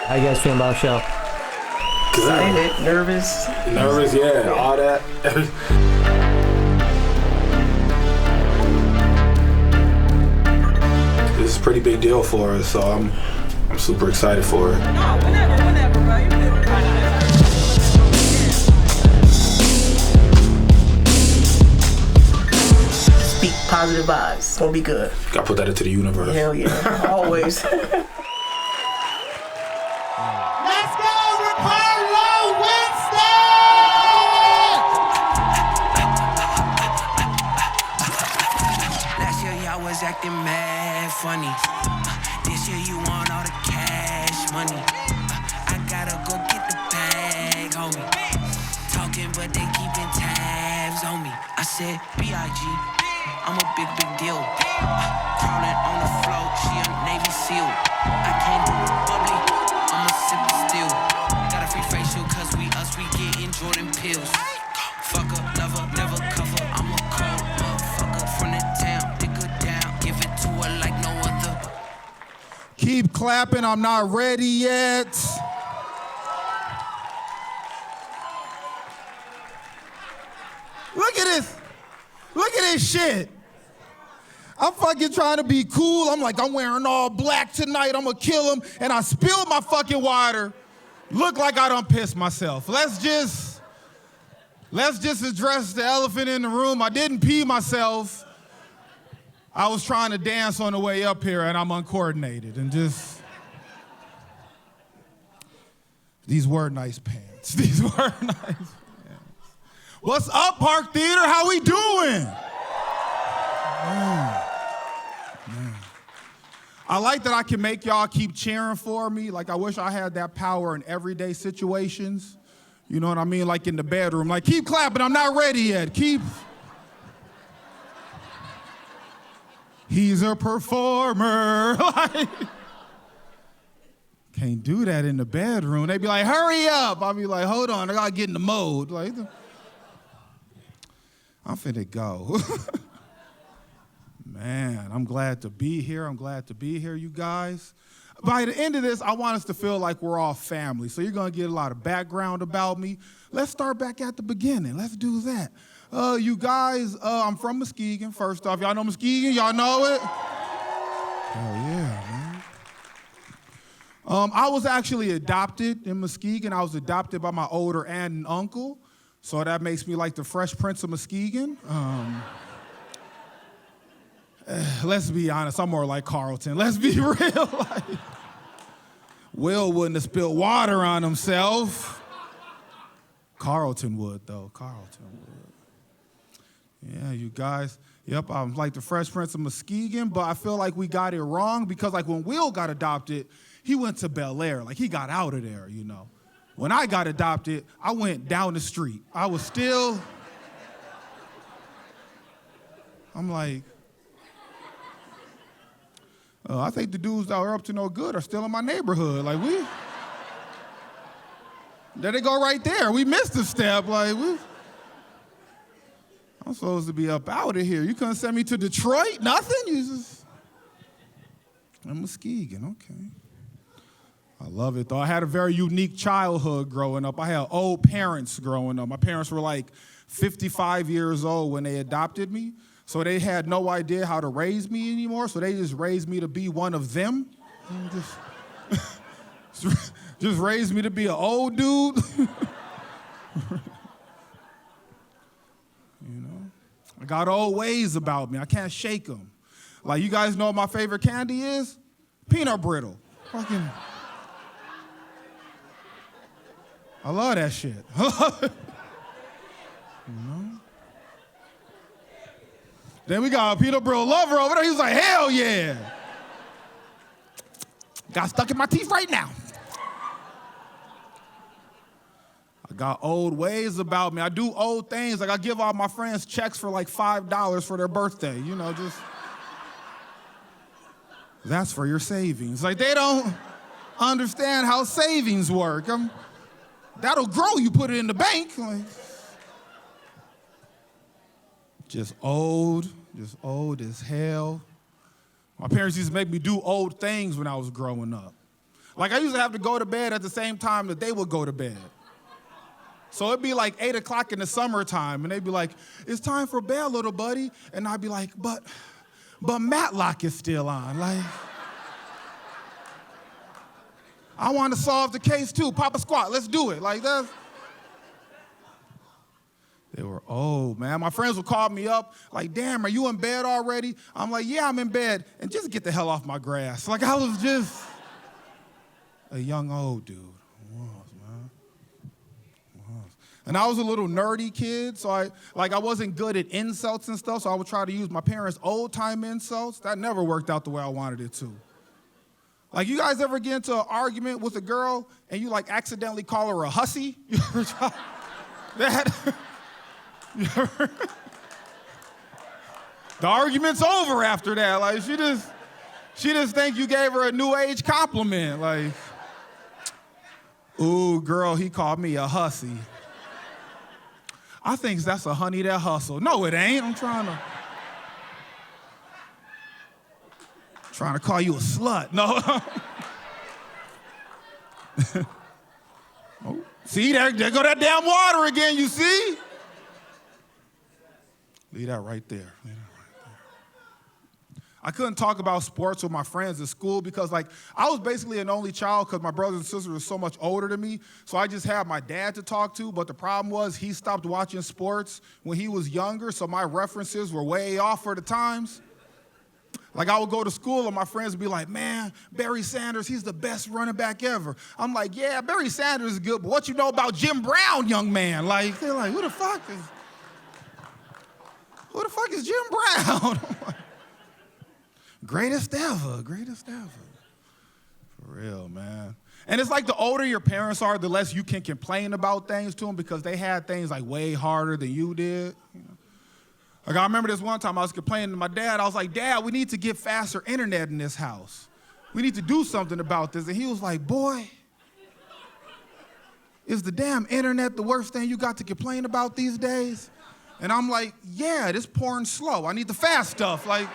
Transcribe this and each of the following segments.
How you guys feeling about the show? Excited, nervous, yeah, all that. This is a pretty big deal for us, so I'm super excited for it. No, whenever, bro. You never. Speak positive vibes. It's gonna be good. Gotta put that into the universe. Hell yeah, always. Let's go, Ricarlo Winston! Last year y'all was acting mad funny. This year you want all the cash money. I gotta go get the bag, homie. Talking but they keeping tabs on me. I said B.I.G. I'm a big deal. Crawling on the floor, she a Navy SEAL. I can't do the bubbly, I'm a sip of steel. Got a free facial cause we getting Jordan pills. Fuck up, lover, never cover. I'm a cold motherfucker from the town. Dick her down, give it to her like no other. Keep clapping, I'm not ready yet. Look at this. Look at this shit. I'm fucking trying to be cool. I'm like, I'm wearing all black tonight. I'm gonna kill him. And I spilled my fucking water. Look like I done pissed myself. Let's just address the elephant in the room. I didn't pee myself. I was trying to dance on the way up here and I'm uncoordinated and just, these were nice pants. These were nice pants. What's up, Park Theater? How we doing? Man. I like that I can make y'all keep cheering for me. Like, I wish I had that power in everyday situations. You know what I mean? Like in the bedroom. Like, keep clapping, I'm not ready yet. Keep. He's a performer. Like, can't do that in the bedroom. They be like, hurry up. I'll be like, hold on, I gotta get in the mode. Like, I'm finna go. Man, I'm glad to be here. I'm glad to be here, you guys. By the end of this, I want us to feel like we're all family. So you're gonna get a lot of background about me. Let's start back at the beginning. Let's do that. You guys, I'm from Muskegon, first off. Y'all know Muskegon? Y'all know it? Hell yeah, man. I was actually adopted in Muskegon. I was adopted by my older aunt and uncle. So that makes me like the Fresh Prince of Muskegon. Let's be honest, I'm more like Carlton. Let's be real. Like, Will wouldn't have spilled water on himself. Carlton would, though. Carlton would. Yeah, you guys. Yep, I'm like the Fresh Prince of Muskegon, but I feel like we got it wrong because, like, when Will got adopted, he went to Bel Air. Like, he got out of there, you know. When I got adopted, I went down the street. I was still, I'm like, I think the dudes that are up to no good are still in my neighborhood. Like, there they go right there. We missed a step. Like, I'm supposed to be up out of here. You couldn't send me to Detroit? Nothing? You just, I'm Muskegon, okay. I love it, though. I had a very unique childhood growing up. I had old parents growing up. My parents were like 55 years old when they adopted me. So they had no idea how to raise me anymore, so they just raised me to be one of them. Just raised me to be an old dude. You know? I got old ways about me. I can't shake them. Like, you guys know what my favorite candy is? Peanut brittle. Fucking, I love that shit. You know? Then we got a peanut brittle lover over there. He was like, hell yeah. Got stuck in my teeth right now. I got old ways about me. I do old things. Like, I give all my friends checks for like $5 for their birthday. You know, just, that's for your savings. Like, they don't understand how savings work. That'll grow, you put it in the bank. Like, just old as hell. My parents used to make me do old things when I was growing up. Like, I used to have to go to bed at the same time that they would go to bed. So it'd be like 8 o'clock in the summertime, and they'd be like, it's time for bed, little buddy. And I'd be like, but Matlock is still on. Like, I want to solve the case too. Papa Squat, let's do it. Like, that's... They were old, man. My friends would call me up, like, damn, are you in bed already? I'm like, yeah, I'm in bed. And just get the hell off my grass. Like, I was just a young old dude. I was, man. I was. And I was a little nerdy kid, so I wasn't good at insults and stuff, so I would try to use my parents' old-time insults. That never worked out the way I wanted it to. Like, you guys ever get into an argument with a girl and you, like, accidentally call her a hussy? You ever try that? The argument's over after that. Like, she just think you gave her a new age compliment. Like, ooh, girl, he called me a hussy. I think that's a honey that hustle. No, it ain't. I'm trying to call you a slut. No. Oh, see, there go that damn water again, you see? Leave that right there. I couldn't talk about sports with my friends at school because, like, I was basically an only child because my brothers and sisters were so much older than me. So I just had my dad to talk to. But the problem was he stopped watching sports when he was younger, so my references were way off for the times. Like, I would go to school and my friends would be like, man, Barry Sanders, he's the best running back ever. I'm like, yeah, Barry Sanders is good, but what you know about Jim Brown, young man? Like, they're like, who the fuck is Jim Brown? Greatest ever. For real, man. And it's like the older your parents are, the less you can complain about things to them because they had things like way harder than you did. You know? Like, I remember this one time I was complaining to my dad. I was like, Dad, we need to get faster internet in this house. We need to do something about this. And he was like, boy, is the damn internet the worst thing you got to complain about these days? And I'm like, yeah, this porn slow. I need the fast stuff. Like,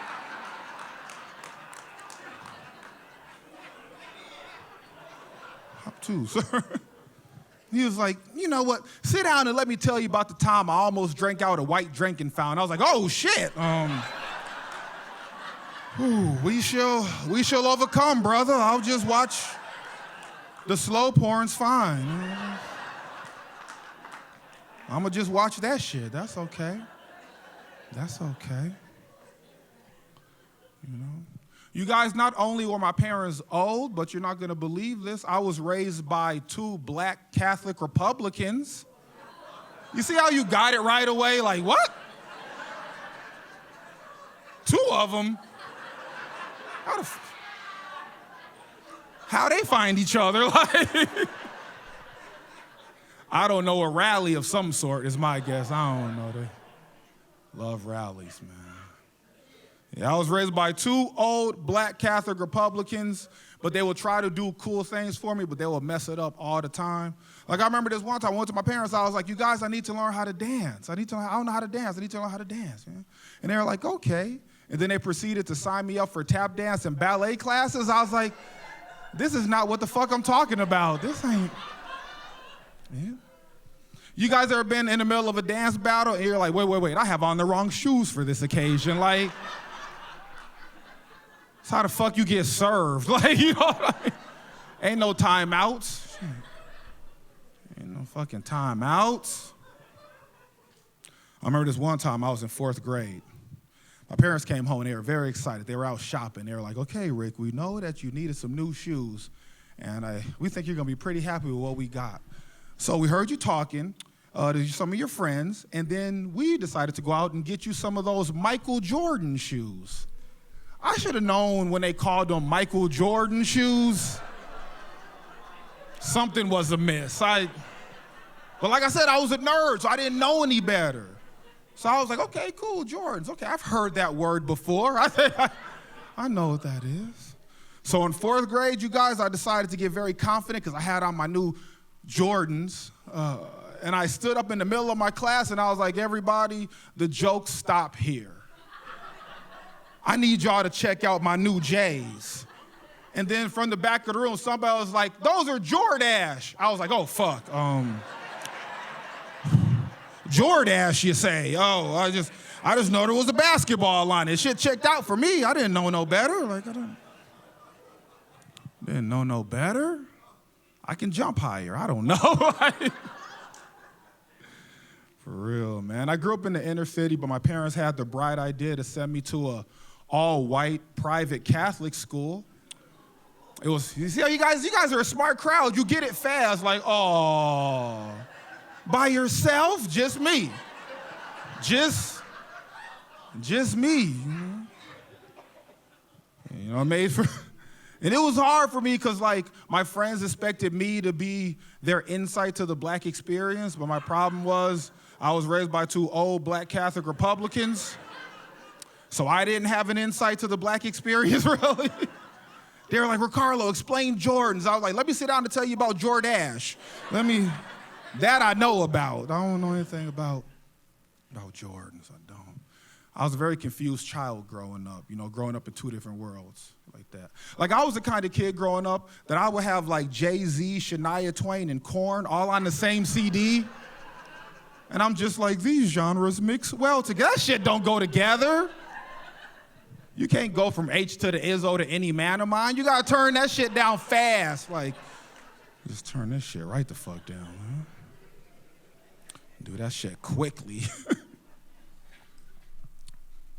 up too, sir. He was like, you know what? Sit down and let me tell you about the time I almost drank out a white drinking fountain. I was like, oh shit. We shall overcome, brother. I'll just watch the slow porn's fine. I'ma just watch that shit. That's okay. You know? You guys, not only were my parents old, but you're not gonna believe this, I was raised by 2 black Catholic Republicans. You see how you got it right away? Like, what? 2 of them? How they find each other? Like, I don't know, a rally of some sort is my guess. I don't know. They love rallies, man. Yeah, I was raised by 2 old black Catholic Republicans, but they would try to do cool things for me, but they would mess it up all the time. Like, I remember this one time I went to my parents, I was like, you guys, I need to learn how to dance. I don't know how to dance. I need to learn how to dance, man. And they were like, okay. And then they proceeded to sign me up for tap dance and ballet classes. I was like, this is not what the fuck I'm talking about. This ain't, yeah. You guys ever been in the middle of a dance battle and you're like, wait, I have on the wrong shoes for this occasion? Like, that's how the fuck you get served. Like, you know, like, ain't no timeouts. Shit. Ain't no fucking timeouts. I remember this one time I was in 4th grade. My parents came home and they were very excited. They were out shopping. They were like, okay, Rick, we know that you needed some new shoes, and we think you're gonna be pretty happy with what we got. So we heard you talking to some of your friends, and then we decided to go out and get you some of those Michael Jordan shoes. I should have known when they called them Michael Jordan shoes, something was amiss. But like I said, I was a nerd, so I didn't know any better. So I was like, okay, cool, Jordans. Okay, I've heard that word before. I know what that is. So in 4th grade, you guys, I decided to get very confident because I had on my new Jordans. And I stood up in the middle of my class and I was like, everybody, the jokes stop here. I need y'all to check out my new J's. And then from the back of the room, somebody was like, those are Jordache. I was like, oh, fuck. Jordache, you say? Oh, I just know there was a basketball line. This shit checked out for me. I didn't know no better. Like, I didn't know no better. I can jump higher. I don't know. For real, man. I grew up in the inner city, but my parents had the bright idea to send me to a all-white private Catholic school. It was, you see how you guys are a smart crowd. You get it fast, like, oh, by yourself? Just me. Just me. You know, made for, and it was hard for me because, like, my friends expected me to be their insight to the black experience, but my problem was I was raised by two old black Catholic Republicans, so I didn't have an insight to the black experience, really. They were like, Ricarlo, explain Jordans. I was like, let me sit down and tell you about Jordache. That I know about. I don't know anything about Jordans. I don't. I was a very confused child growing up, growing up in two different worlds like that. Like, I was the kind of kid growing up that I would have, like, Jay-Z, Shania Twain, and Korn all on the same CD. And I'm just like, these genres mix well together. That shit don't go together. You can't go from H to the Izzo to any man of mine. You gotta turn that shit down fast. Like, just turn this shit right the fuck down, man. Do that shit quickly.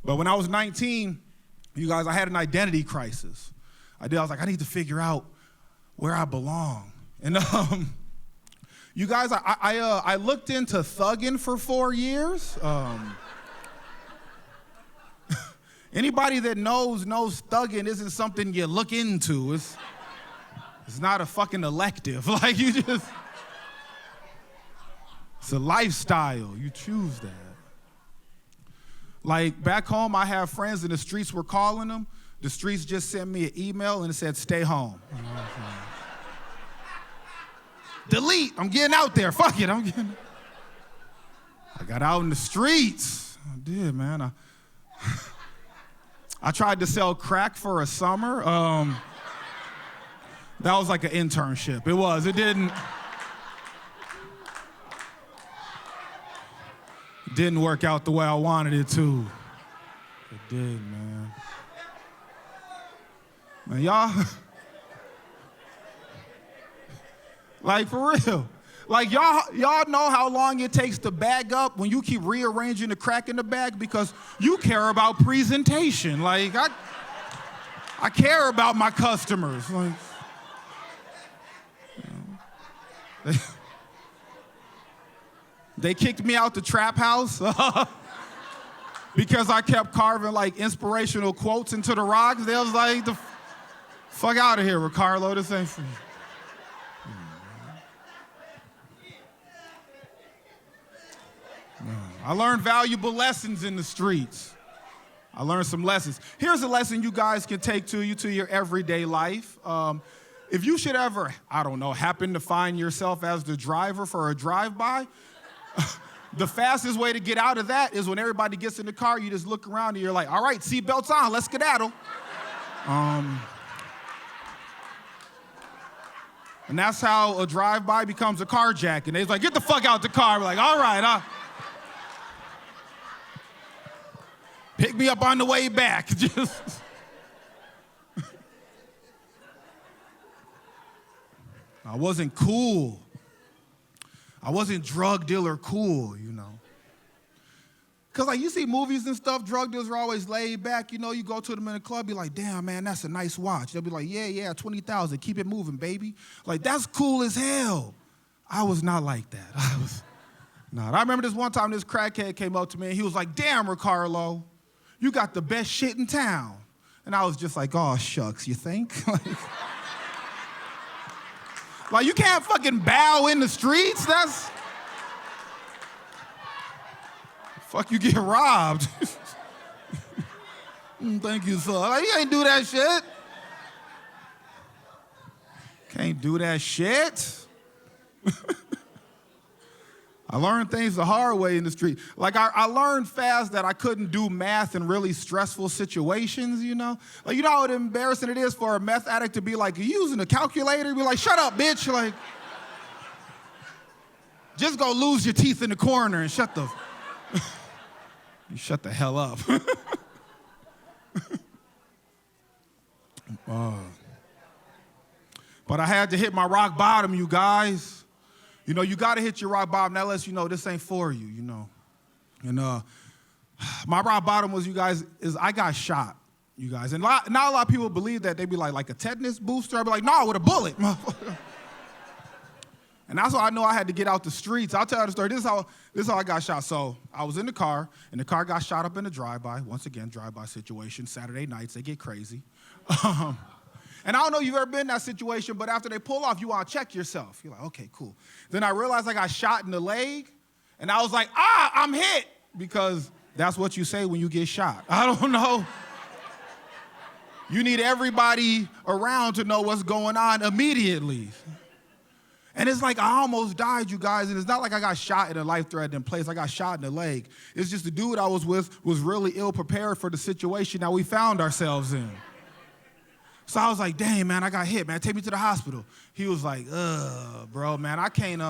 But when I was 19, you guys, I had an identity crisis. I was like, I need to figure out where I belong. And you guys, I looked into thugging for 4 years. Anybody that knows thugging isn't something you look into. It's not a fucking elective. Like, it's a lifestyle. You choose that. Like, back home, I have friends and the streets were calling them. The streets just sent me an email and it said, stay home. You know what I'm saying? Delete. I'm getting out there. Fuck it. I got out in the streets. I did, man. I tried to sell crack for a summer. That was like an internship. It was. It didn't work out the way I wanted it to. It did, man. Man, y'all, like, for real. Like, y'all know how long it takes to bag up when you keep rearranging the crack in the bag because you care about presentation. Like, I care about my customers. Like, they kicked me out the trap house because I kept carving, like, inspirational quotes into the rocks. They was like, the fuck out of here, Ricardo. This ain't for you. I learned valuable lessons in the streets. I learned some lessons. Here's a lesson you guys can take to your everyday life. If you should ever, I don't know, happen to find yourself as the driver for a drive-by, the fastest way to get out of that is when everybody gets in the car, you just look around and you're like, all right, seatbelts on, let's skedaddle. And that's how a drive-by becomes a carjack. And they're like, get the fuck out the car. We're like, all right, pick me up on the way back. I wasn't cool. I wasn't drug dealer cool, Because, like, you see movies and stuff, drug dealers are always laid back. You go to them in a club, be like, damn, man, that's a nice watch. They'll be like, yeah, 20,000, keep it moving, baby. Like, that's cool as hell. I was not like that. I remember this one time this crackhead came up to me and he was like, damn, Ricardo, you got the best shit in town. And I was just like, oh, shucks, you think? Like, you can't fucking bow in the streets? That's... Fuck, you get robbed. Thank you, sir. Like, you can't do that shit. Can't do that shit. I learned things the hard way in the street. Like, I learned fast that I couldn't do math in really stressful situations, you know? Like, you know how embarrassing it is for a meth addict to be like, you using a calculator? Be like, shut up, bitch. Like, just go lose your teeth in the corner and shut the hell up. But I had to hit my rock bottom, you guys. You know, you got to hit your rock bottom. That lets you know this ain't for you, you know. And my rock bottom was, you guys, is I got shot, you guys. And not a lot of people believe that. They be like a tetanus booster. I'd be like, no, with a bullet. And that's why I know I had to get out the streets. I'll tell you the story. This is how I got shot. So I was in the car, and the car got shot up in a drive-by. Once again, drive-by situation. Saturday nights, they get crazy. And I don't know if you've ever been in that situation, but after they pull off, you want to check yourself. You're like, okay, cool. Then I realized I got shot in the leg, and I was like, I'm hit, because that's what you say when you get shot. I don't know. You need everybody around to know what's going on immediately. And it's like I almost died, you guys, and it's not like I got shot in a life-threatening place. I got shot in the leg. It's just the dude I was with was really ill-prepared for the situation that we found ourselves in. So I was like, dang, man, I got hit, man. Take me to the hospital. He was like, bro, man, I can't,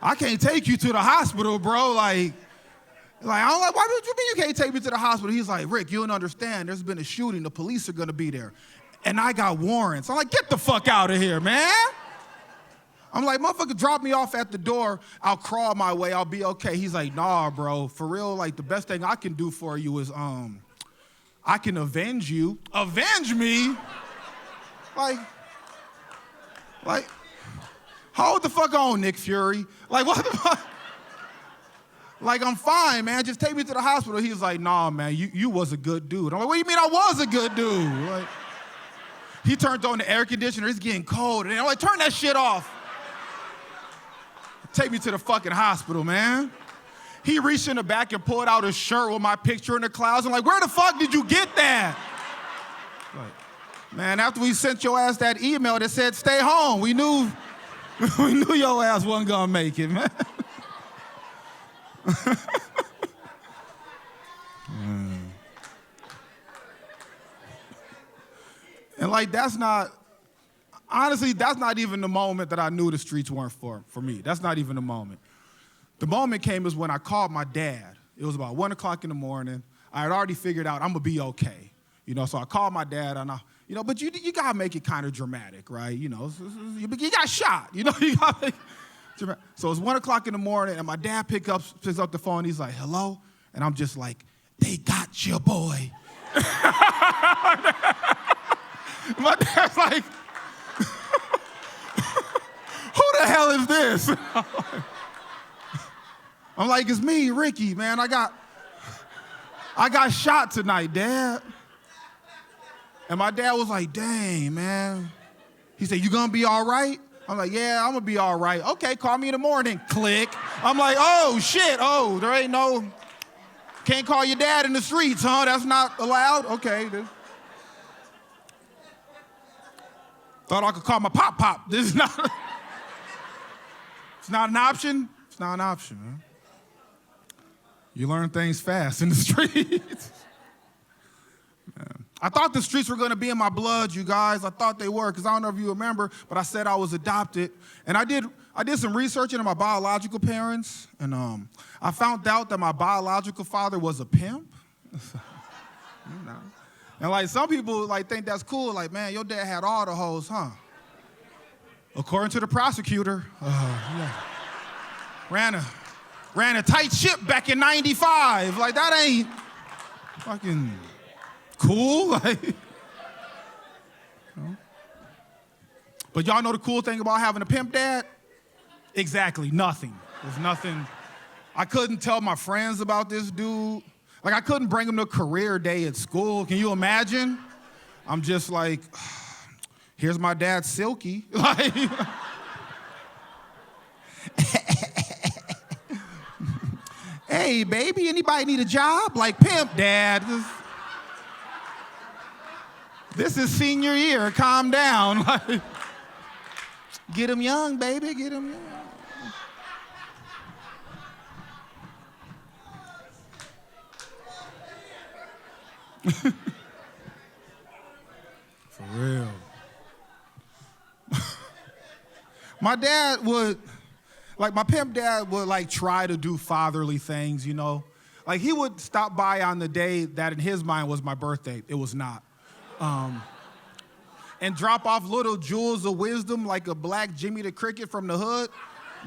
I can't take you to the hospital, bro. Like, I'm like, why would you mean you can't take me to the hospital? He's like, Rick, you don't understand. There's been a shooting. The police are going to be there. And I got warrants. I'm like, get the fuck out of here, man. I'm like, motherfucker, drop me off at the door. I'll crawl my way. I'll be okay. He's like, nah, bro. For real, like, the best thing I can do for you is, I can avenge you. Avenge me? Like, hold the fuck on, Nick Fury. Like, what the fuck? Like, I'm fine, man. Just take me to the hospital. He was like, nah, man, you was a good dude. I'm like, what do you mean I was a good dude? Like, he turned on the air conditioner. It's getting cold. And I'm like, turn that shit off. Take me to the fucking hospital, man. He reached in the back and pulled out his shirt with my picture in the clouds. I'm like, where the fuck did you get that? Like, man, after we sent your ass that email that said stay home, we knew your ass wasn't gonna make it, man. And like, honestly, that's not even the moment that I knew the streets weren't for me. That's not even the moment. The moment came is when I called my dad. It was about 1 o'clock in the morning. I had already figured out I'm gonna be okay. You know, so I called my dad and but you gotta make it kind of dramatic, right? You know, you got shot, you know, you gotta make it dramatic. So it's 1 o'clock in the morning and my dad picks up the phone, he's like, hello? And I'm just like, they got your boy. My dad's like, who the hell is this? I'm like, it's me, Ricky, man. I got shot tonight, Dad. And my dad was like, dang, man. He said, you gonna be all right? I'm like, yeah, I'm gonna be all right. Okay, call me in the morning. Click. I'm like, oh, shit. Oh, there ain't can't call your dad in the streets, huh? That's not allowed? Okay. Thought I could call my pop. This is not, it's not an option? It's not an option, man. You learn things fast in the streets. Man. I thought the streets were gonna be in my blood, you guys. I thought they were, because I don't know if you remember, but I said I was adopted. And I did some research into my biological parents, and I found out that my biological father was a pimp. You know. And like some people like think that's cool, like, man, your dad had all the hoes, huh? According to the prosecutor, yeah. Ran a tight ship back in '95. Like, that ain't fucking cool. Like, you know? But y'all know the cool thing about having a pimp dad? Exactly, nothing. There's nothing. I couldn't tell my friends about this dude. Like, I couldn't bring him to career day at school. Can you imagine? I'm just like, here's my dad, Silky. Like, hey, baby, anybody need a job? Like, pimp, Dad. This is senior year. Calm down. Get him young, baby. Get him young. For real. My dad would, like my pimp dad would like try to do fatherly things, you know? Like he would stop by on the day that in his mind was my birthday. It was not. And drop off little jewels of wisdom like a black Jimmy the Cricket from the hood.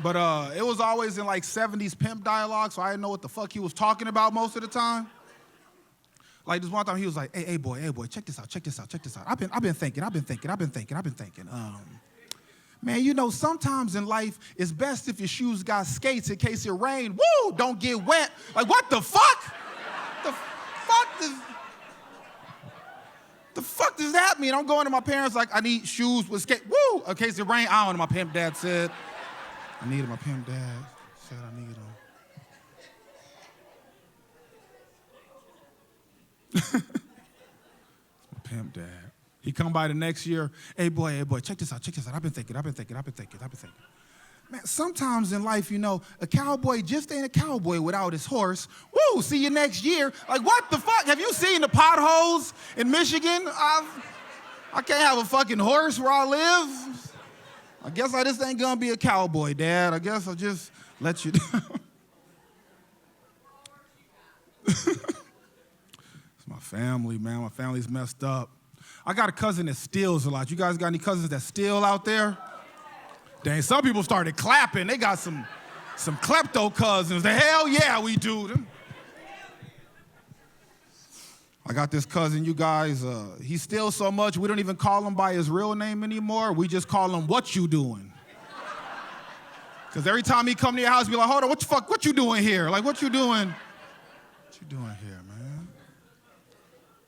But it was always in like 70s pimp dialogue, so I didn't know what the fuck he was talking about most of the time. Like this one time he was like, hey boy, check this out. I've been thinking. Man, you know, sometimes in life, it's best if your shoes got skates in case it rain. Woo, don't get wet. Like, what the fuck? The fuck does that mean? I'm going to my parents like, I need shoes with skates. Woo, in case it rain. I don't know, my pimp dad said. I needed my pimp dad. Said I needed them. My pimp dad. He come by the next year, hey boy, check this out. I've been thinking. Man, sometimes in life, you know, a cowboy just ain't a cowboy without his horse. Woo, see you next year. Like, what the fuck? Have you seen the potholes in Michigan? I can't have a fucking horse where I live. I guess I just ain't gonna be a cowboy, Dad. I guess I'll just let you down. It's my family, man. My family's messed up. I got a cousin that steals a lot. You guys got any cousins that steal out there? Dang, some people started clapping. They got some klepto cousins. The hell yeah, we do. Them. I got this cousin, you guys, he steals so much, we don't even call him by his real name anymore. We just call him, what you doing? Because every time he come to your house, be like, hold on, what you doing here? Like, what you doing? What you doing here, man?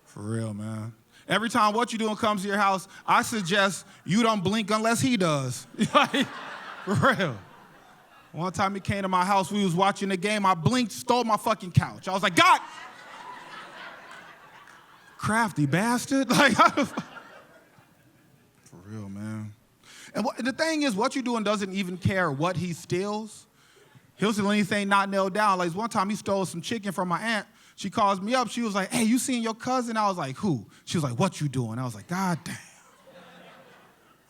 For real, man. Every time what you doing comes to your house, I suggest you don't blink unless he does. Like, for real. One time he came to my house, we was watching the game, I blinked, stole my fucking couch. I was like, God! Crafty bastard. Like, for real, man. And the thing is, what you doing doesn't even care what he steals. He'll steal anything not nailed down. Like one time he stole some chicken from my aunt. She calls me up. She was like, hey, you seen your cousin? I was like, who? She was like, what you doing? I was like, God damn.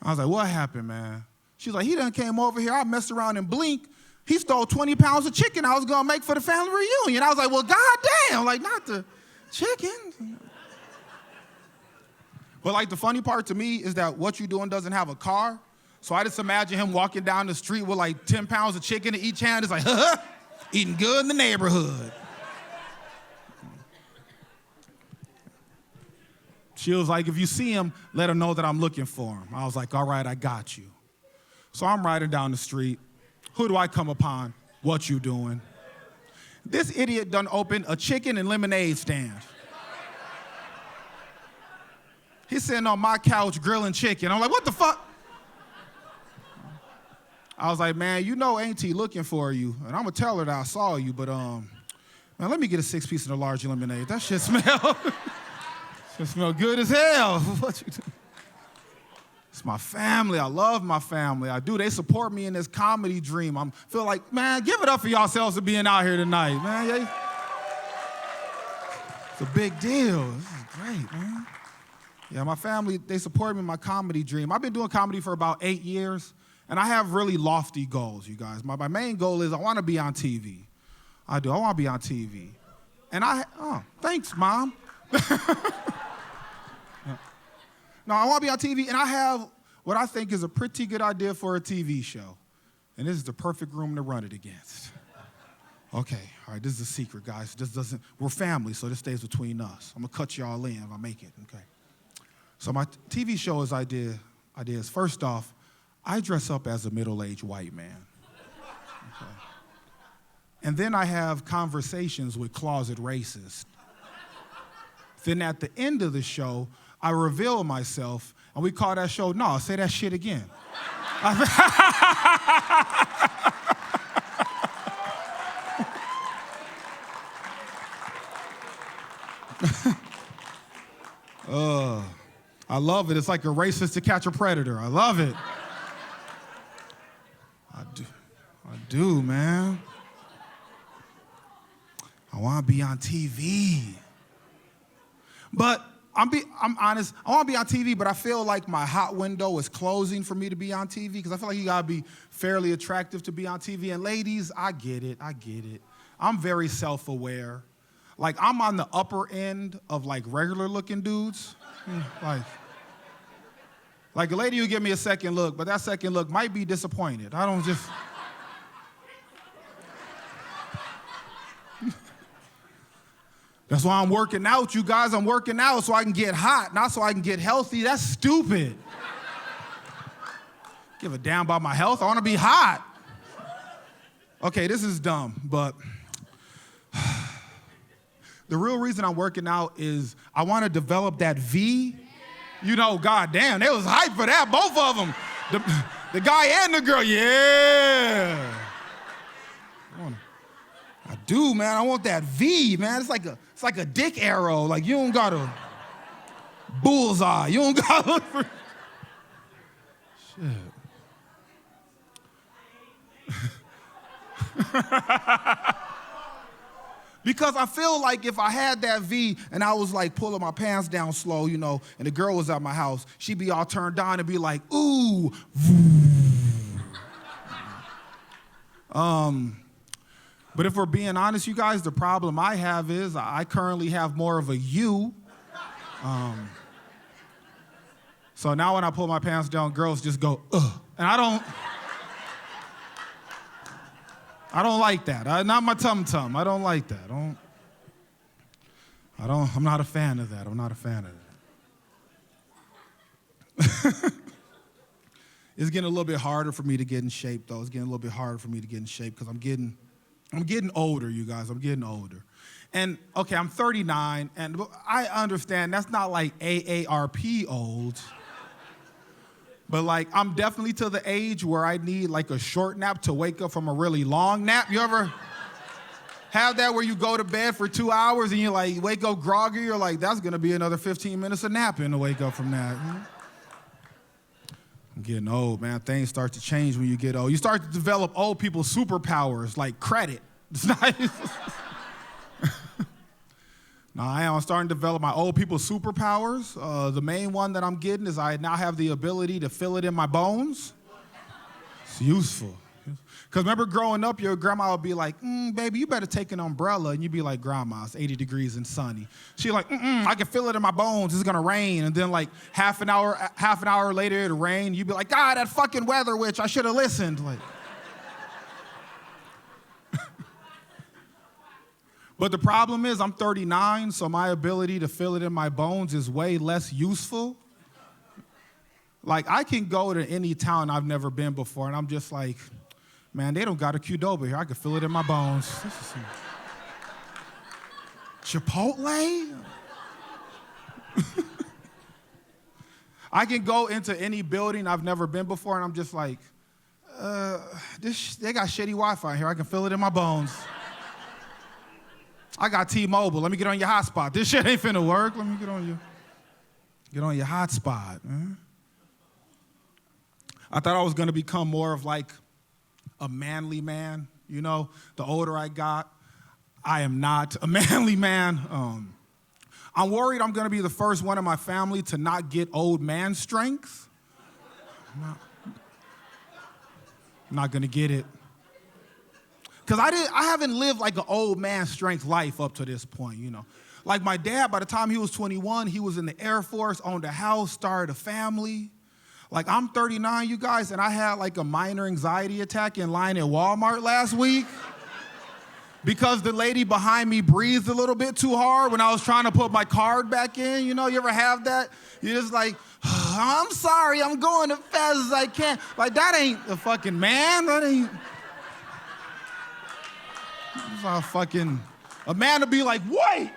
I was like, what happened, man? She was like, he done came over here. I messed around and blinked. He stole 20 pounds of chicken I was going to make for the family reunion. I was like, well, God damn. Like, not the chicken. But, like, the funny part to me is that what you doing doesn't have a car. So I just imagine him walking down the street with, like, 10 pounds of chicken in each hand. It's like, eating good in the neighborhood. She was like, if you see him, let him know that I'm looking for him. I was like, all right, I got you. So I'm riding down the street. Who do I come upon? What you doing? This idiot done opened a chicken and lemonade stand. He's sitting on my couch grilling chicken. I'm like, what the fuck? I was like, man, you know Auntie looking for you. And I'm going to tell her that I saw you, but man, let me get a 6-piece and a large lemonade. That shit smell. It smell good as hell. What you do? It's my family. I love my family. I do. They support me in this comedy dream. I feel like, man, give it up for yourselves for being out here tonight, man. It's a big deal. This is great, man. Yeah, my family, they support me in my comedy dream. I've been doing comedy for about 8 years, and I have really lofty goals, you guys. My main goal is I want to be on TV. I do. I want to be on TV. And thanks, Mom. No, I want to be on TV, and I have what I think is a pretty good idea for a TV show. And this is the perfect room to run it against. Okay, all right, this is a secret, guys. We're family, so this stays between us. I'm going to cut y'all in if I make it, okay? So my TV show ideas. First off, I dress up as a middle-aged white man. Okay. And then I have conversations with closet racists. Then at the end of the show, I reveal myself, and we call that show, no, say that shit again. I love it. It's like a racist to catch a predator. I love it. I do, man. I want to be on TV. But I'm honest, I want to be on TV, but I feel like my hot window is closing for me to be on TV because I feel like you got to be fairly attractive to be on TV. And ladies, I get it. I'm very self-aware. Like, I'm on the upper end of, like, regular-looking dudes. Like a lady will give me a second look, but that second look might be disappointed. I don't just... That's why I'm working out, you guys. I'm working out so I can get hot, not so I can get healthy. That's stupid. Give a damn about my health. I want to be hot. Okay, this is dumb, but the real reason I'm working out is I want to develop that V. You know, goddamn, they was hyped for that, both of them. The guy and the girl, yeah. I do, man. I want that V, man. It's like a dick arrow. Like, you don't got a bullseye. You don't got to look for... Shit. Because I feel like if I had that V and I was like pulling my pants down slow, you know, and the girl was at my house, she'd be all turned on and be like, ooh. But if we're being honest, you guys, the problem I have is I currently have more of a U. So now when I pull my pants down, girls just go, ugh. And I don't like that. Not my tum-tum. I don't like that. I'm not a fan of that. It's getting a little bit harder for me to get in shape, though. It's getting a little bit harder for me to get in shape because I'm getting older, you guys. I'm getting older. And, okay, I'm 39, and I understand that's not like AARP old. But, like, I'm definitely to the age where I need, like, a short nap to wake up from a really long nap. You ever have that where you go to bed for 2 hours and you, like, wake up groggy? You're like, that's going to be another 15 minutes of napping to wake up from that. I'm getting old, man. Things start to change when you get old. You start to develop old people's superpowers, like credit. It's nice. No, I'm starting to develop my old people's superpowers. The main one that I'm getting is I now have the ability to feel it in my bones. It's useful. Because remember growing up, your grandma would be like, baby, you better take an umbrella. And you'd be like, grandma, it's 80 degrees and sunny. She's like, I can feel it in my bones. It's going to rain. And then like half an hour later, it'll rain. You'd be like, God, that fucking weather witch, I should have listened. Like. But the problem is I'm 39, so my ability to feel it in my bones is way less useful. Like, I can go to any town I've never been before, and I'm just like, man, they don't got a Qdoba here. I can feel it in my bones. This is some Chipotle? I can go into any building I've never been before, and I'm just like, they got shitty Wi-Fi here. I can feel it in my bones. I got T-Mobile. Let me get on your hotspot. This shit ain't finna work. Let me get on your hotspot, man. I thought I was gonna become more of like a manly man, you know? The older I got, I am not a manly man. I'm worried I'm gonna be the first one in my family to not get old man strength. I'm not gonna get it. Because I haven't lived like an old man strength life up to this point, you know. Like my dad, by the time he was 21, he was in the Air Force, owned a house, started a family. Like I'm 39, you guys, and I had like a minor anxiety attack in line at Walmart last week because the lady behind me breathed a little bit too hard when I was trying to put my card back in. You know, you ever have that? You're just like, I'm sorry, I'm going as fast as I can. Like that ain't a fucking man, that ain't... A man will be like, wait!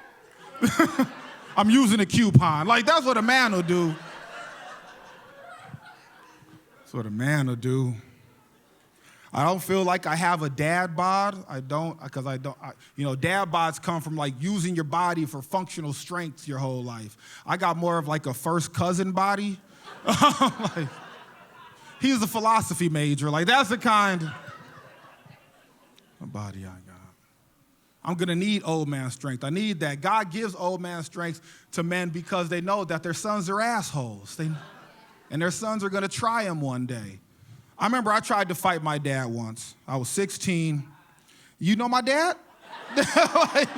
I'm using a coupon. Like, that's what a man will do. That's what a man will do. I don't feel like I have a dad bod. Dad bods come from like using your body for functional strength your whole life. I got more of like a first cousin body. Like, he's a philosophy major. Like, that's the kind of body I got. I'm gonna need old man strength. I need that. God gives old man strength to men because they know that their sons are assholes. And their sons are gonna try him one day. I remember I tried to fight my dad once. I was 16. You know my dad? Like,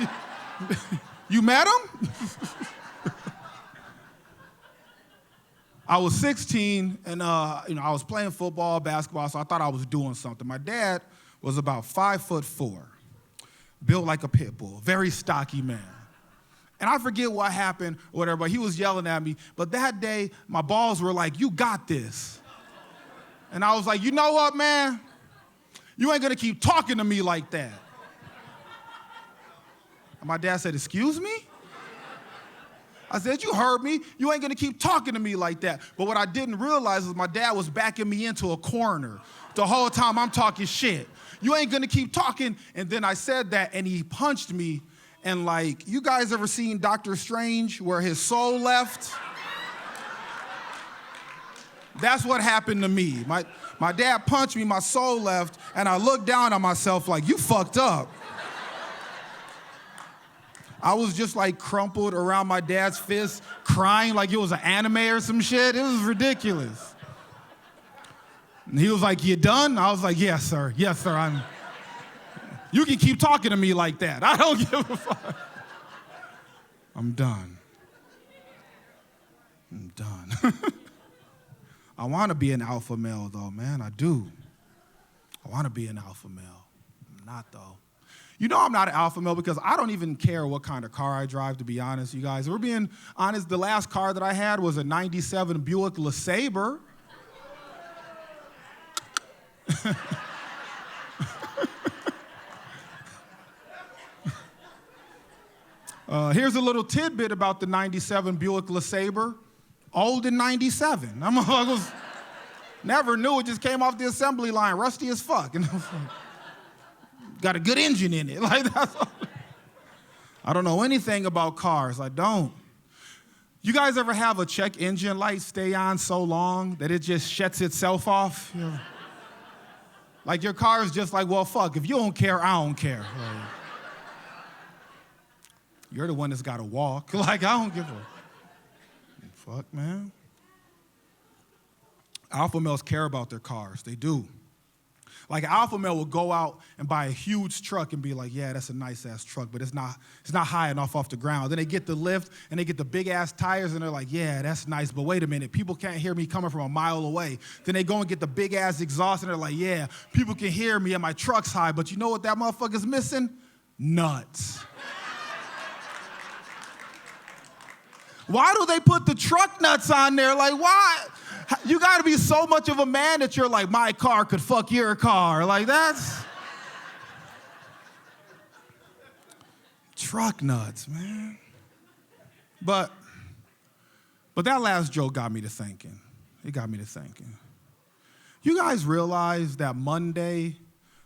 you met him? I was 16, and I was playing football, basketball, so I thought I was doing something. My dad was about 5'4", built like a pit bull, very stocky man. And I forget what happened or whatever, but he was yelling at me. But that day, my balls were like, you got this. And I was like, you know what, man? You ain't gonna keep talking to me like that. And my dad said, excuse me? I said, you heard me. You ain't gonna keep talking to me like that. But what I didn't realize is my dad was backing me into a corner the whole time I'm talking shit. You ain't gonna keep talking. And then I said that, and he punched me. And like, you guys ever seen Doctor Strange where his soul left? That's what happened to me. My dad punched me, my soul left, and I looked down on myself like, you fucked up. I was just like crumpled around my dad's fist, crying like it was an anime or some shit. It was ridiculous. And he was like, you done? I was like, yes, sir. Yes, sir, You can keep talking to me like that. I don't give a fuck. I'm done. I want to be an alpha male, though, man. I do. I want to be an alpha male. I'm not, though. You know I'm not an alpha male because I don't even care what kind of car I drive, to be honest, you guys. If we're being honest, the last car that I had was a 97 Buick LeSabre. Here's a little tidbit about the 97 Buick LeSabre. Old in 97. Never knew it, just came off the assembly line, rusty as fuck. And got a good engine in it. Like, that's all. I don't know anything about cars. I don't. You guys ever have a check engine light stay on so long that it just shuts itself off? You know? Like your car is just like, well, fuck, if you don't care, I don't care. Like, you're the one that's got to walk. Like, I don't give a fuck, man. Alpha males care about their cars. They do. Like, an alpha male will go out and buy a huge truck and be like, yeah, that's a nice-ass truck, but it's not high enough off the ground. Then they get the lift, and they get the big-ass tires, and they're like, yeah, that's nice, but wait a minute, people can't hear me coming from a mile away. Then they go and get the big-ass exhaust, and they're like, yeah, people can hear me, and my truck's high, but you know what that motherfucker's missing? Nuts. Why do they put the truck nuts on there? Like, why? You got to be so much of a man that you're like, my car could fuck your car. Like, that's truck nuts, man. But that last joke got me to thinking. It got me to thinking. You guys realize that Monday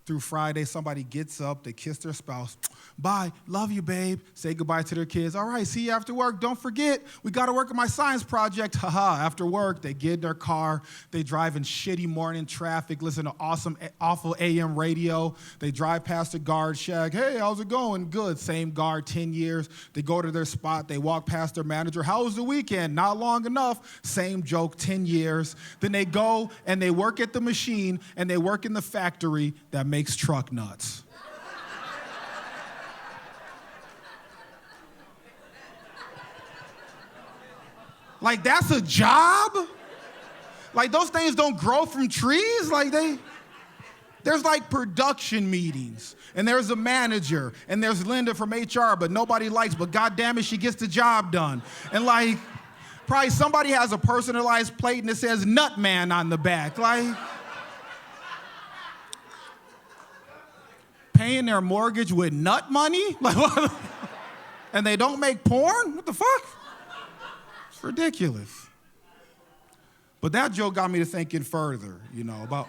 through Friday, somebody gets up, they kiss their spouse, bye, love you, babe, say goodbye to their kids. All right, see you after work. Don't forget, we got to work on my science project. Haha, after work, they get in their car, they drive in shitty morning traffic, listen to awful AM radio. They drive past the guard shack. Hey, how's it going? Good. Same guard, 10 years. They go to their spot. They walk past their manager. How was the weekend? Not long enough. Same joke, 10 years. Then they go and they work at the machine and they work in the factory that makes truck nuts. Like, that's a job? Like, those things don't grow from trees? Like, there's like production meetings, and there's a manager, and there's Linda from HR, but nobody likes, but goddamn it, she gets the job done. And like, probably somebody has a personalized plate and it says Nut Man on the back. Like, paying their mortgage with nut money? Like, what? And they don't make porn? What the fuck? It's ridiculous. But that joke got me to thinking further, about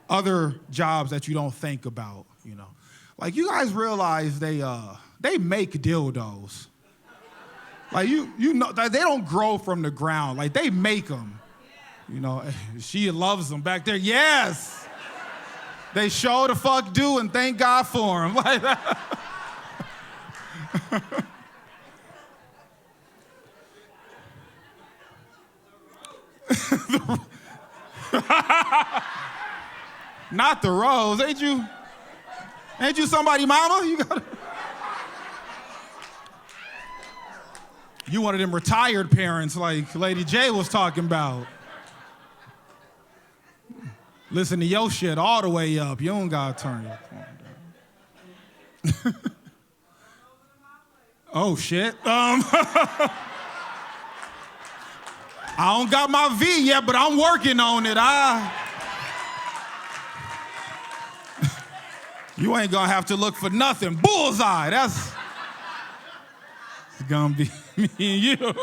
other jobs that you don't think about, you know. Like, you guys realize they make dildos. Like, you know, they don't grow from the ground. Like, they make them. You know, she loves them back there. Yes! They sure the fuck do, and thank God for them. Like that. Not the rose, ain't you? Ain't you somebody, mama? You one of them retired parents like Lady J was talking about. Listen to your shit all the way up. You don't gotta turn it down. Oh shit. I don't got my V yet, but I'm working on it. You ain't gonna have to look for nothing. Bullseye. It's gonna be me and you.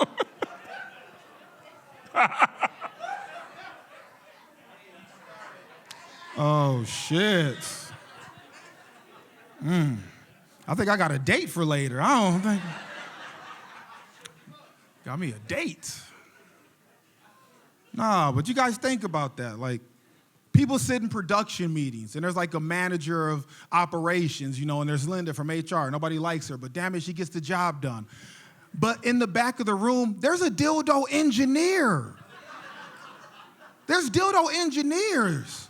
Oh shit. I think I got a date for later. I don't think. Got me a date. Nah, but you guys think about that. Like, people sit in production meetings, and there's like a manager of operations, you know, and there's Linda from HR. Nobody likes her, but damn it, she gets the job done. But in the back of the room, there's a dildo engineer. There's dildo engineers.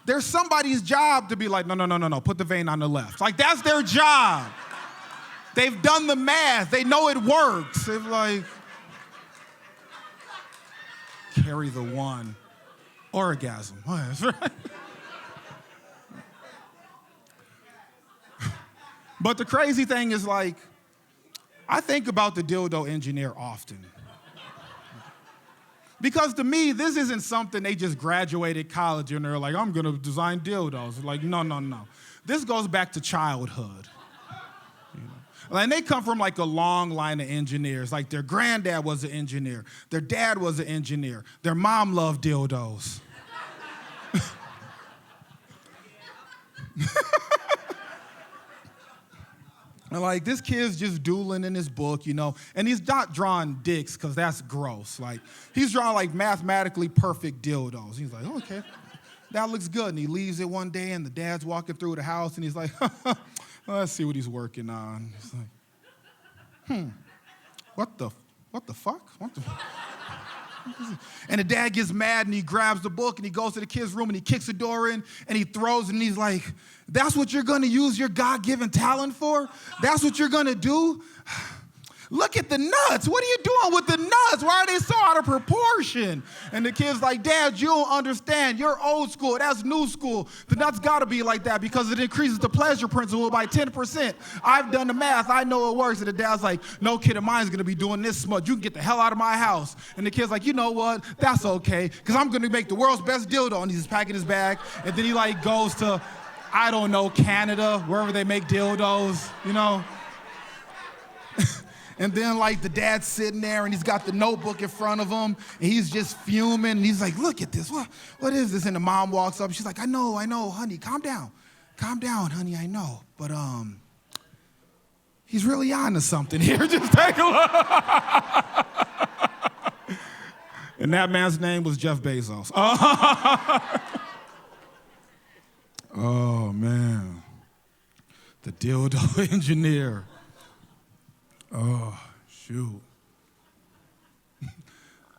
There's somebody's job to be like, no, put the vein on the left. Like, that's their job. They've done the math. They know it works. They're like, carry the one. Orgasm. That's right. But the crazy thing is, like, I think about the dildo engineer often. Because to me, this isn't something they just graduated college and they're like, I'm gonna design dildos. Like, no. This goes back to childhood. You know? And they come from like a long line of engineers. Like, their granddad was an engineer. Their dad was an engineer. Their mom loved dildos. And like, this kid's just doodling in his book, you know, and he's not drawing dicks because that's gross. Like, he's drawing like mathematically perfect dildos. He's like, oh, okay, that looks good. And he leaves it one day, and the dad's walking through the house, and he's like, let's see what he's working on. He's like, what the fuck? And the dad gets mad, and he grabs the book, and he goes to the kid's room, and he kicks the door in, and he throws it, and he's like, that's what you're gonna use your God-given talent for? That's what you're gonna do? Look at the nuts. What are you doing with the nuts? Why are they so out of proportion? And the kid's like, Dad, you don't understand. You're old school. That's new school. The nuts got to be like that because it increases the pleasure principle by 10%. I've done the math. I know it works. And the dad's like, no kid of mine is going to be doing this much. You can get the hell out of my house. And the kid's like, you know what? That's okay because I'm going to make the world's best dildo. And he's packing his bag. And then he like goes to, I don't know, Canada, wherever they make dildos, you know. And then, like, the dad's sitting there, and he's got the notebook in front of him, and he's just fuming, and he's like, look at this. What is this? And the mom walks up. She's like, I know, honey. Calm down. Calm down, honey, I know. But, he's really on to something here. Just take a look. And that man's name was Jeff Bezos. Oh, man. The dildo engineer. Oh, shoot.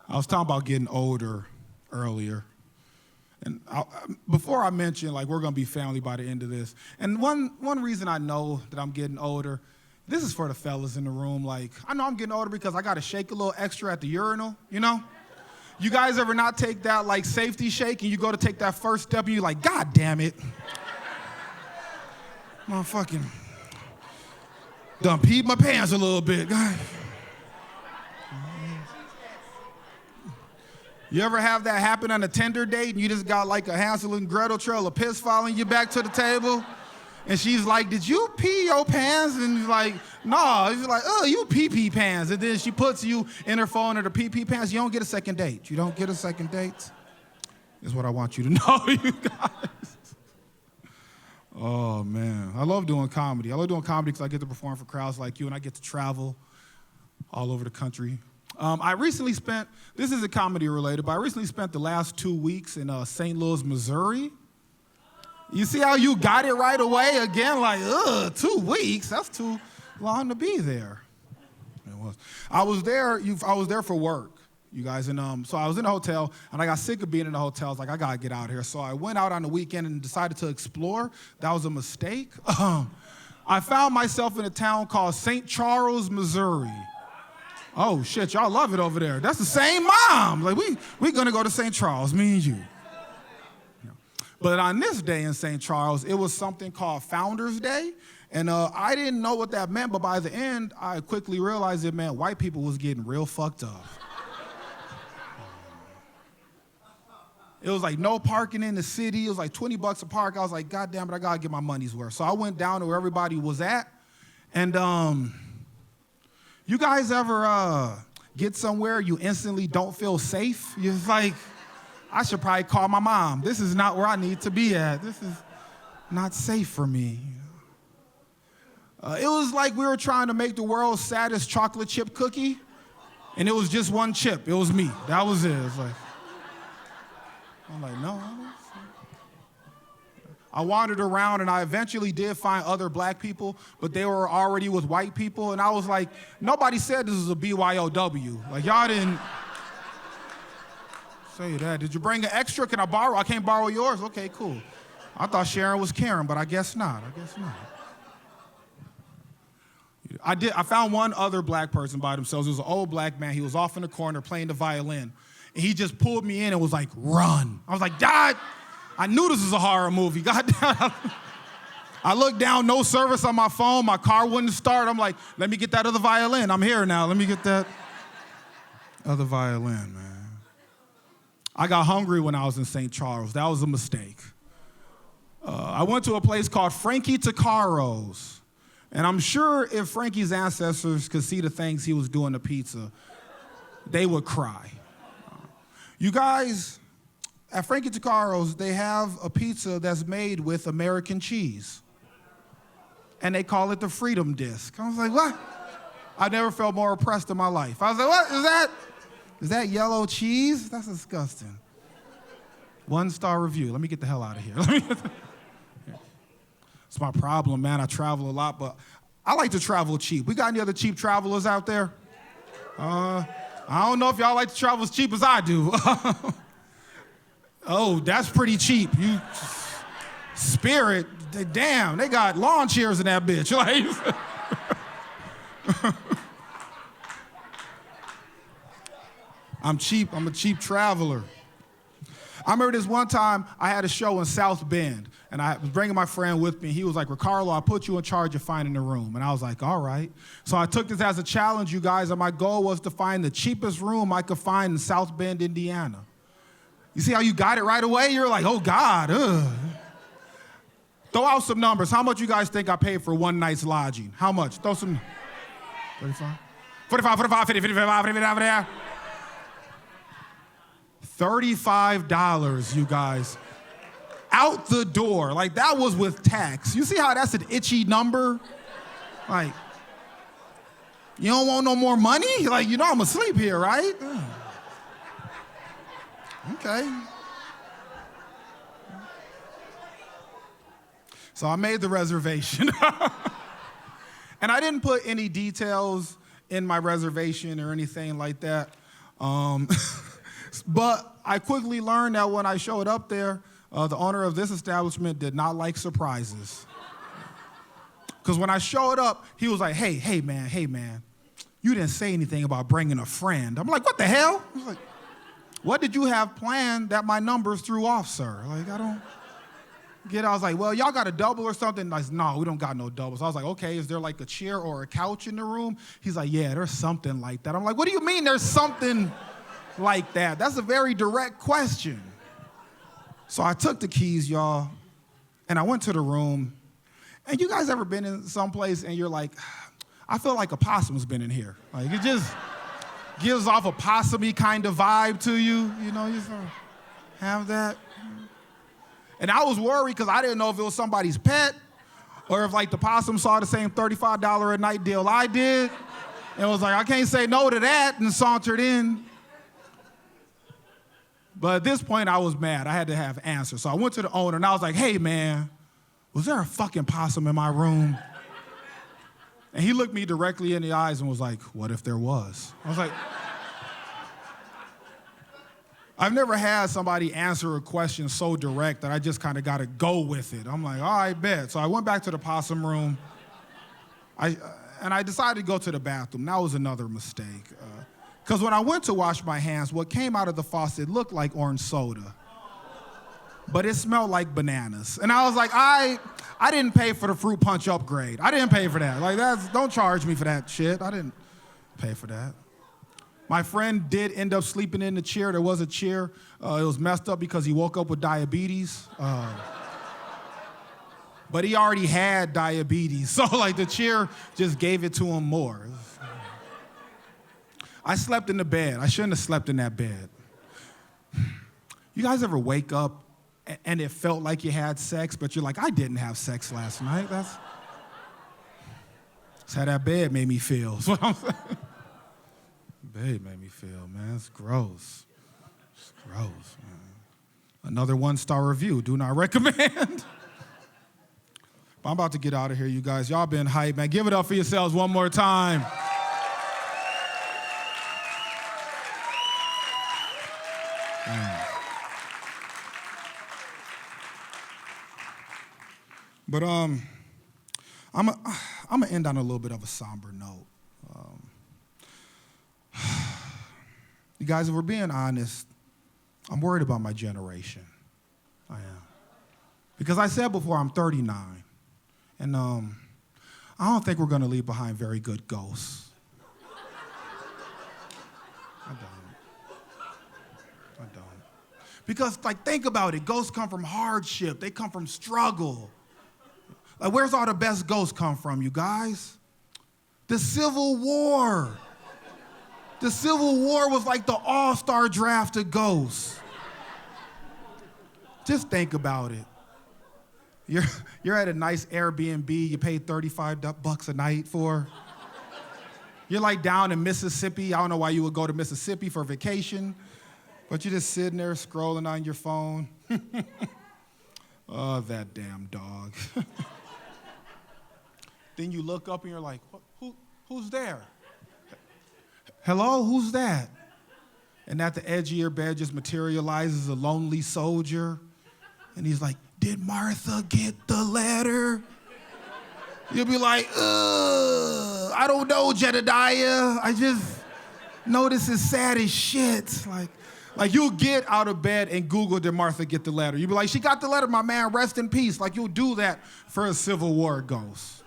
I was talking about getting older earlier. And before I mentioned, like, we're going to be family by the end of this. And one reason I know that I'm getting older, this is for the fellas in the room. Like, I know I'm getting older because I got to shake a little extra at the urinal, you know? You guys ever not take that, like, safety shake and you go to take that first step and you're like, God damn it. Motherfucking done peed my pants a little bit. You ever have that happen on a Tinder date and you just got like a Hansel and Gretel trail of piss following you back to the table? And she's like, did you pee your pants? And he's like, no. He's like, oh, you pee pants. And then she puts you in her phone in her pee pants. You don't get a second date. You don't get a second date. That's what I want you to know, you guys. Oh, man. I love doing comedy. I love doing comedy because I get to perform for crowds like you, and I get to travel all over the country. I recently spent, this isn't comedy related, but I recently spent the last 2 weeks in St. Louis, Missouri. You see how you got it right away? Again, like, 2 weeks? That's too long to be there. It was. I was there for work, you guys, and so I was in a hotel, and I got sick of being in the hotel. I was like, I gotta get out of here. So I went out on the weekend and decided to explore. That was a mistake. I found myself in a town called St. Charles, Missouri. Oh shit, y'all love it over there. That's the same mom. Like we gonna go to St. Charles, me and you. But on this day in St. Charles, it was something called Founders Day. And I didn't know what that meant, but by the end, I quickly realized it meant white people was getting real fucked up. It was like no parking in the city. It was like $20 a park. I was like, God damn it, I gotta get my money's worth. So I went down to where everybody was at. And you guys ever get somewhere you instantly don't feel safe? You're like, I should probably call my mom. This is not where I need to be at. This is not safe for me. It was like we were trying to make the world's saddest chocolate chip cookie, and it was just one chip. It was me. That was it. It's like, I'm like, no. I wandered around, and I eventually did find other black people, but they were already with white people, and I was like, nobody said this was a BYOW. Like, y'all didn't say that. Did you bring an extra? Can I borrow? I can't borrow yours? Okay, cool. I thought Sharon was Karen, but I guess not. I found one other black person by themselves. It was an old black man. He was off in the corner playing the violin. And he just pulled me in and was like, run. I was like, God, I knew this was a horror movie. God damn. I looked down, no service on my phone. My car wouldn't start. I'm like, let me get that other violin. I'm here now. Let me get that other violin, man. I got hungry when I was in St. Charles. That was a mistake. I went to a place called Frankie Taccaro's. And I'm sure if Frankie's ancestors could see the things he was doing to pizza, they would cry. You guys, at Frankie Taccaro's, they have a pizza that's made with American cheese. And they call it the Freedom Disc. I was like, what? I never felt more oppressed in my life. I was like, what is that? Is that yellow cheese? That's disgusting. 1-star review. Let me get the hell out of here. It's my problem, man. I travel a lot, but I like to travel cheap. We got any other cheap travelers out there? I don't know if y'all like to travel as cheap as I do. Oh, that's pretty cheap. You Spirit, damn, they got lawn chairs in that bitch. Like, I'm cheap. I'm a cheap traveler. I remember this one time I had a show in South Bend, and I was bringing my friend with me. He was like, Ricarlo, I'll put you in charge of finding the room. And I was like, all right. So I took this as a challenge, you guys, and my goal was to find the cheapest room I could find in South Bend, Indiana. You see how you got it right away? You're like, oh, God. Throw out some numbers. How much you guys think I paid for one night's lodging? How much? Throw some. 35? 45, 45, 50, 55, 55. $35, you guys. Out the door. Like, that was with tax. You see how that's an itchy number? Like, you don't want no more money? Like, you know I'm asleep here, right? Okay. So I made the reservation. And I didn't put any details in my reservation or anything like that. But I quickly learned that when I showed up there, the owner of this establishment did not like surprises. Because when I showed up, he was like, hey, man, you didn't say anything about bringing a friend. I'm like, what the hell? I was like, what did you have planned that my numbers threw off, sir? Like, I don't get it. I was like, well, y'all got a double or something? I said, no, we don't got no doubles. I was like, okay, is there like a chair or a couch in the room? He's like, yeah, there's something like that. I'm like, what do you mean there's something like that? That's a very direct question. So I took the keys, y'all, and I went to the room. And you guys ever been in someplace and you're like, I feel like a possum's been in here. Like, it just gives off a possum-y kind of vibe to you. You know, you sort of have that. And I was worried because I didn't know if it was somebody's pet or if like the possum saw the same $35 a night deal I did and was like, I can't say no to that, and sauntered in. But at this point, I was mad. I had to have answers. So I went to the owner, and I was like, hey, man, was there a fucking possum in my room? And he looked me directly in the eyes and was like, what if there was? I was like, I've never had somebody answer a question so direct that I just kind of got to go with it. I'm like, all right, bet. So I went back to the possum room, and I decided to go to the bathroom. That was another mistake. Because when I went to wash my hands, what came out of the faucet looked like orange soda, but it smelled like bananas. And I was like, I didn't pay for the fruit punch upgrade. I didn't pay for that. Like, don't charge me for that shit. I didn't pay for that. My friend did end up sleeping in the chair. There was a chair. It was messed up because he woke up with diabetes. But he already had diabetes. So, like, the chair just gave it to him more. I slept in the bed. I shouldn't have slept in that bed. You guys ever wake up and it felt like you had sex, but you're like, I didn't have sex last night. That's how that bed made me feel. That's what I'm saying. Bed made me feel, man. It's gross. It's gross, man. Another 1-star review. Do not recommend. I'm about to get out of here, you guys. Y'all been hype, man. Give it up for yourselves one more time. But I'm gonna end on a little bit of a somber note. You guys, if we're being honest, I'm worried about my generation. I am. Because I said before, I'm 39. And I don't think we're gonna leave behind very good ghosts. I don't. Because, like, think about it. Ghosts come from hardship. They come from struggle. Like, where's all the best ghosts come from, you guys? The Civil War. The Civil War was like the all-star draft of ghosts. Just think about it. You're at a nice Airbnb you paid $35 a night for. You're like down in Mississippi. I don't know why you would go to Mississippi for vacation, but you're just sitting there scrolling on your phone. Oh, that damn dog. Then you look up and you're like, who's there? Hello, who's that? And at the edge of your bed just materializes a lonely soldier. And he's like, did Martha get the letter? You'll be like, I don't know, Jedediah. I just know this is sad as shit. Like you'll get out of bed and Google, did Martha get the letter? You'll be like, she got the letter, my man, rest in peace. Like, you'll do that for a Civil War ghost.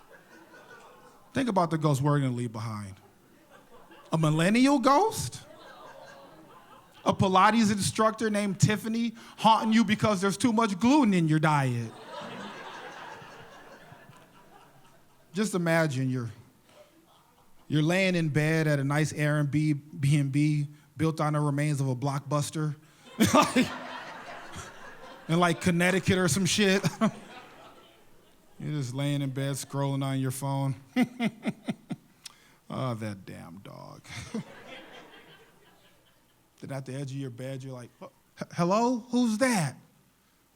Think about the ghost we're gonna leave behind. A millennial ghost? A Pilates instructor named Tiffany haunting you because there's too much gluten in your diet. Just imagine you're laying in bed at a nice Airbnb built on the remains of a Blockbuster in like Connecticut or some shit. You're just laying in bed scrolling on your phone. Oh, that damn dog. Then at the edge of your bed, you're like, hello, who's that?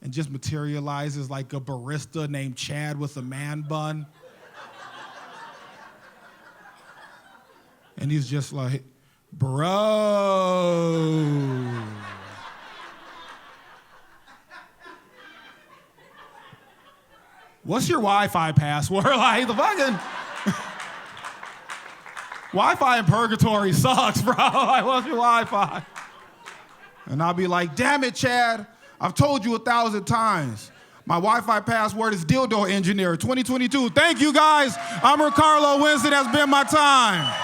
And just materializes like a barista named Chad with a man bun. And he's just like, bro. What's your Wi-Fi password? Like, the fucking Wi-Fi in purgatory sucks, bro. Like, what's your Wi-Fi? And I'll be like, damn it, Chad. I've told you 1,000 times. My Wi-Fi password is Dildo Engineer 2022. Thank you, guys. I'm Ricarlo Winston. That's been my time.